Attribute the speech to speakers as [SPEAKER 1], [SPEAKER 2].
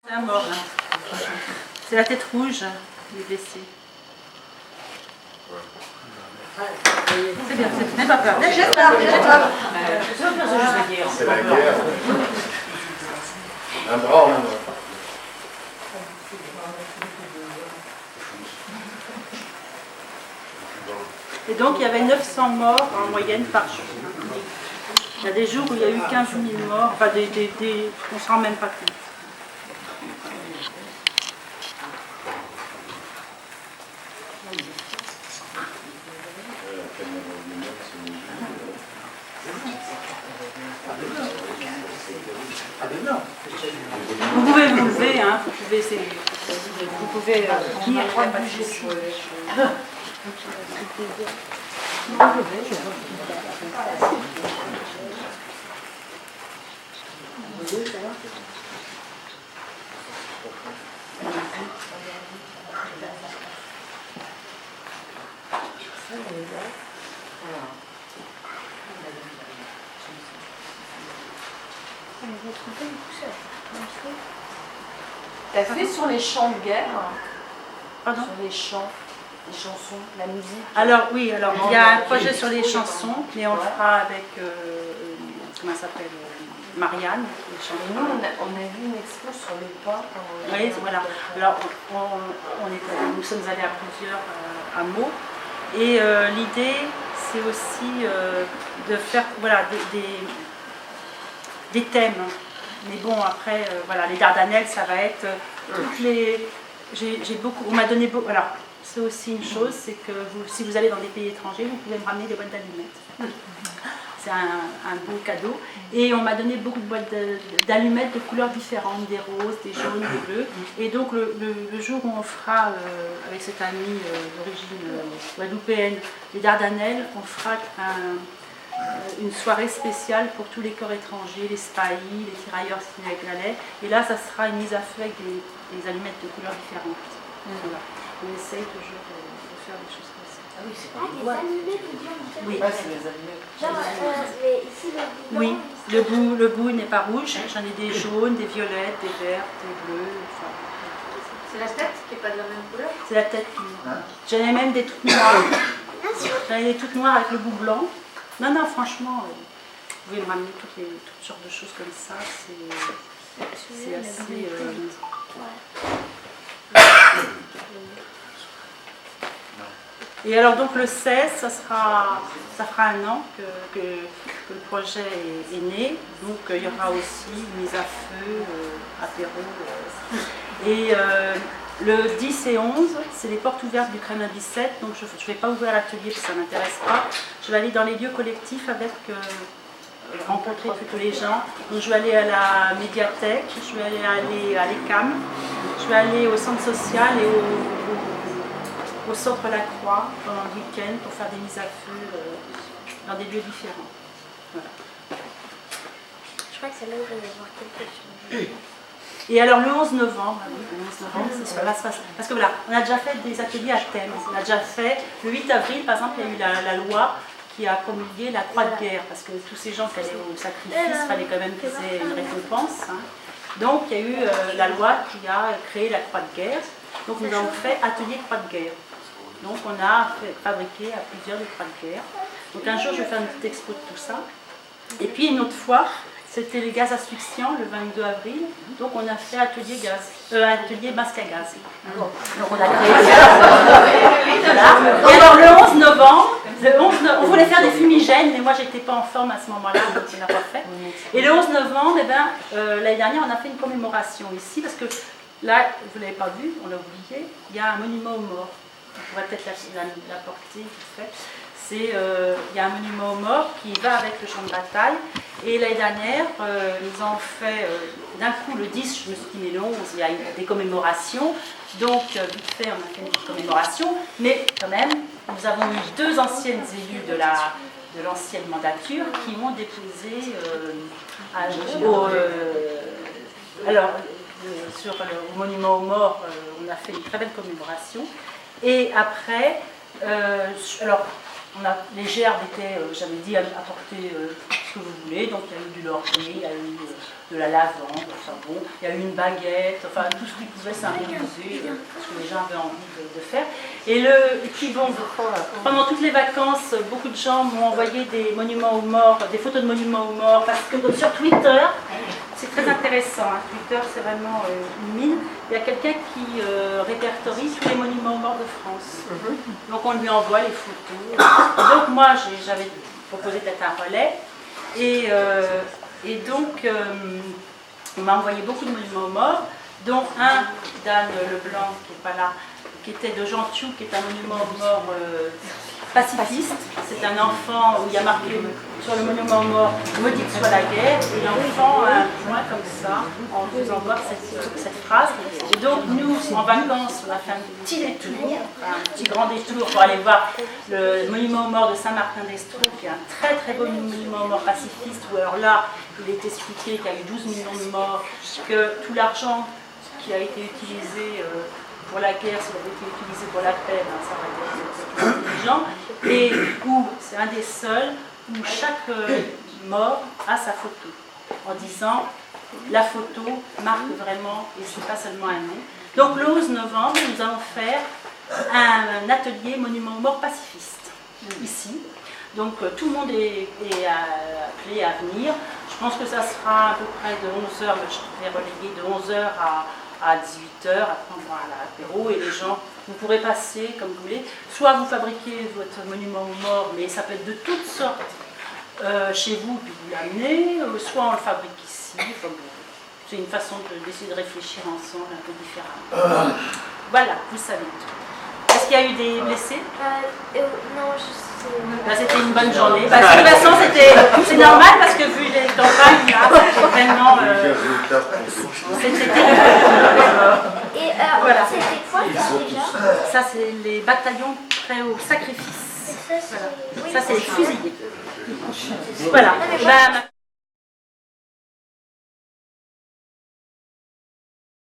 [SPEAKER 1] C'est un mort, là. C'est la tête rouge, il est blessé. C'est bien, n'aie pas peur. Jette-la.
[SPEAKER 2] C'est la guerre. Un bras en main.
[SPEAKER 1] Et donc il y avait 900 morts en moyenne par jour. Il y a des jours où il y a eu 15 000 morts, enfin on ne se rend même pas compte. Vous pouvez vous lever, hein, vous pouvez essayer. Vous pouvez tenir, pas de souci.
[SPEAKER 3] T'as fait sur les chants de guerre?
[SPEAKER 1] Pardon?
[SPEAKER 3] Sur les chants, les chansons, la musique?
[SPEAKER 1] Alors oui, alors il y a un projet sur les chansons, mais on le fera avec, comment ça s'appelle, Marianne.
[SPEAKER 3] Et nous, on a vu une expo sur les pas.
[SPEAKER 1] Oui, voilà. Alors nous sommes allés à plusieurs hameaux, et l'idée c'est aussi de faire voilà, des thèmes. Mais bon, après, voilà, les Dardanelles, ça va être toutes les... J'ai beaucoup... On m'a donné beaucoup... Alors, c'est aussi une chose, c'est que si vous allez dans des pays étrangers, vous pouvez me ramener des boîtes d'allumettes. C'est un beau cadeau. Et on m'a donné beaucoup de boîtes d'allumettes de couleurs différentes, des roses, des jaunes, des bleus. Et donc, le jour où on fera, avec cette amie d'origine guadeloupéenne, les Dardanelles, on fera une soirée spéciale pour tous les corps étrangers, les spahis, les tirailleurs sénégalais. Et là, ça sera une mise à feu avec des allumettes de couleurs différentes. Voilà. On essaye toujours de faire des choses comme ça.
[SPEAKER 3] Ah oui, c'est
[SPEAKER 4] Ah, des allumettes ou bien
[SPEAKER 1] Oui.
[SPEAKER 3] Ouais, c'est les allumettes.
[SPEAKER 4] Genre, ici, le
[SPEAKER 1] Oui, le bout n'est pas rouge. J'en ai des jaunes, des violettes, des vertes, des bleus. Enfin,
[SPEAKER 4] c'est la tête qui n'est pas de la même couleur.
[SPEAKER 1] c'est la tête qui... J'en ai même des toutes noires. J'en ai des toutes noires avec le bout blanc. Non, non, franchement, vous pouvez me ramener toutes sortes de choses comme ça. C'est assez... Et alors donc le 16, ça fera un an que le projet est né. Donc il y aura aussi une mise à feu, apéro. Et le 10 et 11, c'est les portes ouvertes du Kremlin 17. Donc je ne vais pas ouvrir l'atelier parce que ça ne m'intéresse pas. Je vais aller dans les lieux collectifs avec... rencontrer plutôt les gens. Donc je vais aller à la médiathèque, je vais aller à l'ECAM, je vais aller au centre social et au centre La Croix pendant le week-end pour faire des mises à feu dans des lieux différents. Voilà.
[SPEAKER 4] Je crois que c'est là où il va y avoir quelque chose.
[SPEAKER 1] Et alors le 11 novembre, c'est ça, parce que voilà, on a déjà fait des ateliers à thème. On a déjà fait, le 8 avril par exemple, il y a eu la loi qui a promulgué la croix de guerre, parce que tous ces gens qui allaient au sacrifice, il fallait quand même qu'ils aient une récompense. Hein. Donc il y a eu la loi qui a créé la croix de guerre. Donc nous avons fait atelier croix de guerre. Donc on a fabriqué à plusieurs des croix de guerre. Donc un jour je vais faire une petite expo de tout ça. Et puis une autre fois, c'était les gaz asphyxiants le 22 avril. Donc on a fait atelier masque à gaz. Donc on a créé voilà. Et alors le 11 novembre, on voulait faire des fumigènes, mais moi j'étais pas en forme à ce moment-là, donc on n'a pas fait. Et le 11 novembre, l'année dernière, on a fait une commémoration ici, parce que là, vous ne l'avez pas vu, on l'a oublié, il y a un monument aux morts. On pourrait peut-être l'apporter vite fait. Il y a un monument aux morts qui va avec le champ de bataille. Et l'année dernière, ils ont fait, d'un coup, le 10, je me suis dit, mais le 11, il y a des commémorations. Donc, vite fait, on a fait une petite commémoration. Mais quand même, nous avons eu deux anciennes élues de l'ancienne mandature qui ont déposé sur le monument aux morts, on a fait une très belle commémoration. Et après, les gerbes étaient, j'avais dit, apporter ce que vous voulez. Donc il y a eu du laurier, il y a eu de la lavande, enfin bon, il y a eu une baguette, enfin tout ce qui pouvait symboliser ce que les gens avaient envie de faire. Et puis bon, pendant toutes les vacances, beaucoup de gens m'ont envoyé des monuments aux morts, des photos de monuments aux morts, parce que sur Twitter, c'est très intéressant. Hein. Twitter, c'est vraiment une mine. Il y a quelqu'un qui répertorie tous les monuments aux morts de France. Donc on lui envoie les photos. Et donc moi, j'avais proposé d'être un relais. Et donc, on m'a envoyé beaucoup de monuments aux morts, dont un d'Anne Leblanc, qui n'est pas là, qui était de Jean Thiou, qui est un monument aux morts pacifiste. C'est un enfant où il y a marqué sur le monument aux morts « Maudite soit la guerre » et l'enfant a un point comme ça en faisant voir cette phrase. Et donc nous, en vacances, on a fait un petit détour, un petit grand détour pour aller voir le monument aux morts de Saint-Martin-d'Estrou, qui est un très très beau monument aux morts pacifiste, où alors là, il est expliqué qu'il y a eu 12 millions de morts, que tout l'argent qui a été utilisé pour la guerre, ça avait été utilisé pour la paix, ben, ça aurait été intelligent, et où c'est un des seuls où chaque mort a sa photo, en disant la photo marque vraiment, et c'est pas seulement un nom. Donc le 11 novembre, nous allons faire un atelier monument aux morts pacifiste, ici. Donc tout le monde est appelé à venir. Je pense que ça sera à peu près de 11h, mais je vais reléguer de 11h à 18h, après on va à l'apéro et les gens, vous pourrez passer comme vous voulez. Soit vous fabriquez votre monument aux morts, mais ça peut être de toutes sortes chez vous, puis vous l'amenez, soit on le fabrique ici. Enfin, bon, c'est une façon d'essayer de réfléchir ensemble un peu différemment. Voilà, vous savez tout. Est-ce qu'il y a eu des blessés?
[SPEAKER 4] Non, je sais.
[SPEAKER 1] C'était une bonne journée. De toute façon, c'est normal parce que vu les campagnes, là, c'était vraiment. C'était
[SPEAKER 4] Et
[SPEAKER 1] voilà.
[SPEAKER 4] c'était quoi déjà?
[SPEAKER 1] Ça, c'est les bataillons prêts au sacrifice.
[SPEAKER 4] Ça,
[SPEAKER 1] Voilà. Ça, c'est les fusillés. Voilà.